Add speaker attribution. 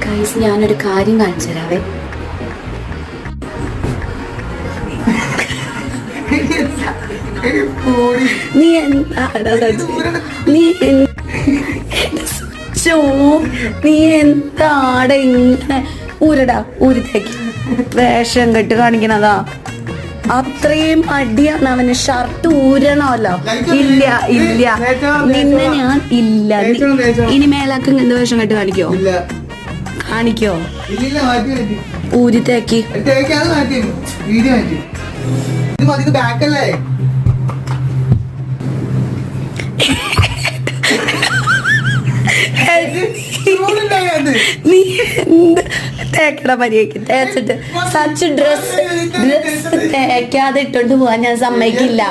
Speaker 1: Guys ഞാനൊരു കാര്യം കാണിച്ചു തരാവേ. നീ എന്താടാ നീ എന്താടെ ഇങ്ങനെ ഊരടാ ഊരിത്തേക്ക് വേഷം കെട്ട് കാണിക്കണതാ. അത്രയും അടിയാണ് അവന്. ഷർട്ട് ഊരണമല്ലോ. ഇല്ല ഇല്ല നിന്നെ ഞാൻ ഇല്ല. ഇനി മേലാക്ക് എന്ത് വേഷം കെട്ട് കാണിക്കോ? കാണിക്കോ? ഊരിത്തേക്ക് നീ എന്ത് തേക്കട മര്യാദക്ക് തേച്ചിട്ട് സച്ച് ഡ്രസ് തേക്കാതെ ഇട്ടോണ്ട് പോവാൻ ഞാൻ സമ്മതിക്കില്ല.